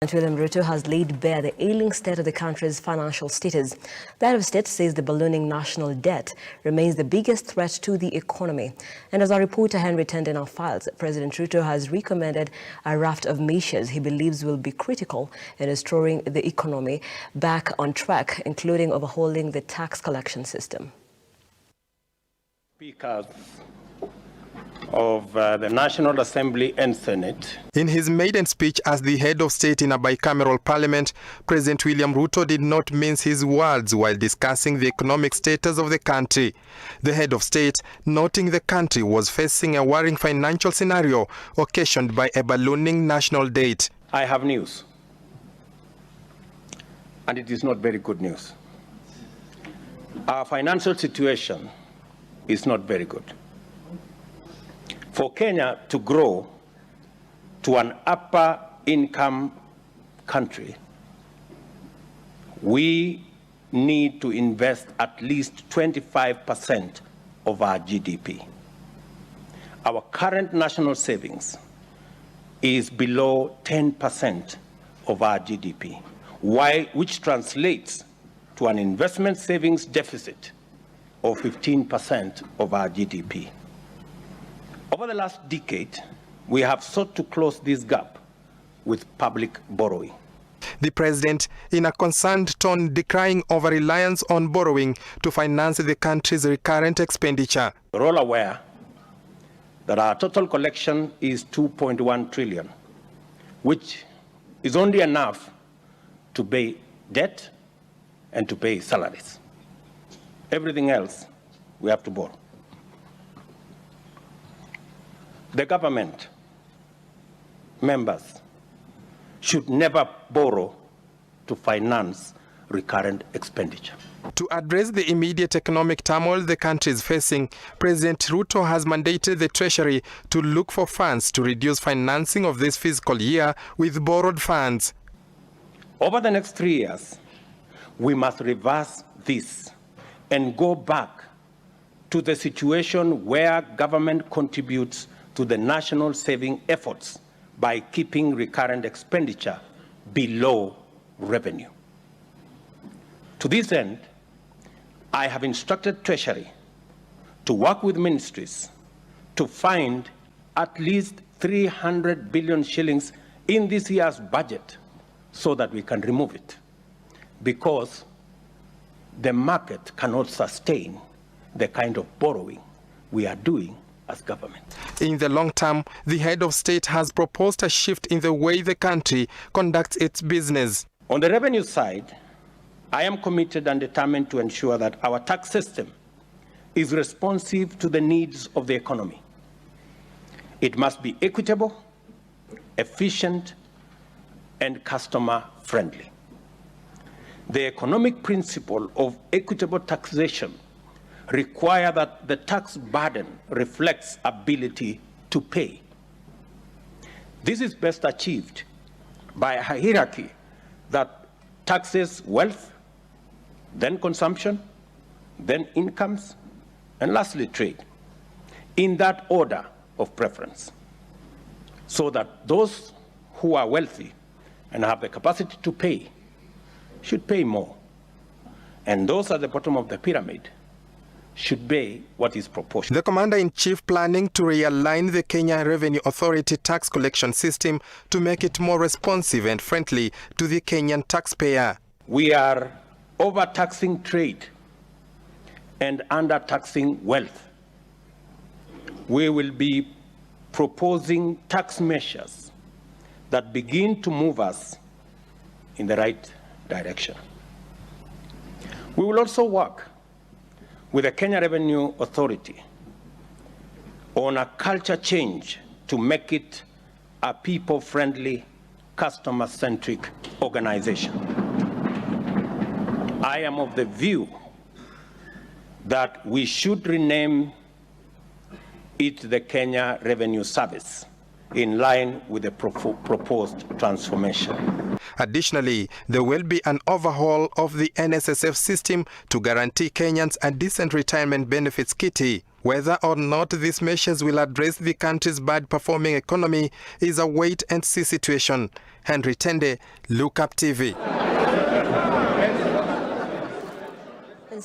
President Ruto has laid bare the ailing state of the country's financial status. The head of state says the ballooning national debt remains the biggest threat to the economy. And as our reporter Henry turned in our files, President Ruto has recommended a raft of measures he believes will be critical in restoring the economy back on track, including overhauling the tax collection system. Speakers of the National Assembly and Senate. In his maiden speech as the head of state in a bicameral parliament, President William Ruto did not mince his words while discussing the economic status of the country. The head of state noting the country was facing a worrying financial scenario occasioned by a ballooning national debt. I have news, and it is not very good news. Our financial situation is not very good. For Kenya to grow to an upper income country, we need to invest at least 25% of our GDP. Our current national savings is below 10% of our GDP, which translates to an investment savings deficit of 15% of our GDP. Over the last decade, we have sought to close this gap with public borrowing. The president, in a concerned tone, decrying over-reliance on borrowing to finance the country's recurrent expenditure. We're all aware that our total collection is 2.1 trillion, which is only enough to pay debt and to pay salaries. Everything else, we have to borrow. The government members should never borrow to finance recurrent expenditure. To address the immediate economic turmoil the country is facing, President Ruto has mandated the Treasury to look for funds to reduce financing of this fiscal year with borrowed funds. Over the next 3 years, we must reverse this and go back to the situation where government contributes to the national saving efforts by keeping recurrent expenditure below revenue. To this end, I have instructed Treasury to work with ministries to find at least 300 billion shillings in this year's budget so that we can remove it, because the market cannot sustain the kind of borrowing we are doing as government. In the long term, the head of state has proposed a shift in the way the country conducts its business. On the revenue side, I am committed and determined to ensure that our tax system is responsive to the needs of the economy. It must be equitable, efficient, and customer-friendly. The economic principle of equitable taxation require that the tax burden reflects ability to pay. This is best achieved by a hierarchy that taxes wealth, then consumption, then incomes, and lastly trade, in that order of preference, so that those who are wealthy and have the capacity to pay should pay more, and those at the bottom of the pyramid should pay what is proportional. The Commander-in-Chief planning to realign the Kenya Revenue Authority tax collection system to make it more responsive and friendly to the Kenyan taxpayer. We are overtaxing trade and undertaxing wealth. We will be proposing tax measures that begin to move us in the right direction. We will also work with the Kenya Revenue Authority on a culture change to make it a people-friendly, customer-centric organization. I am of the view that we should rename it the Kenya Revenue Service, in line with the proposed transformation. Additionally, there will be an overhaul of the NSSF system to guarantee Kenyans a decent retirement benefits kitty. Whether or not these measures will address the country's bad-performing economy is a wait-and-see situation. Henry Tende, Look Up TV.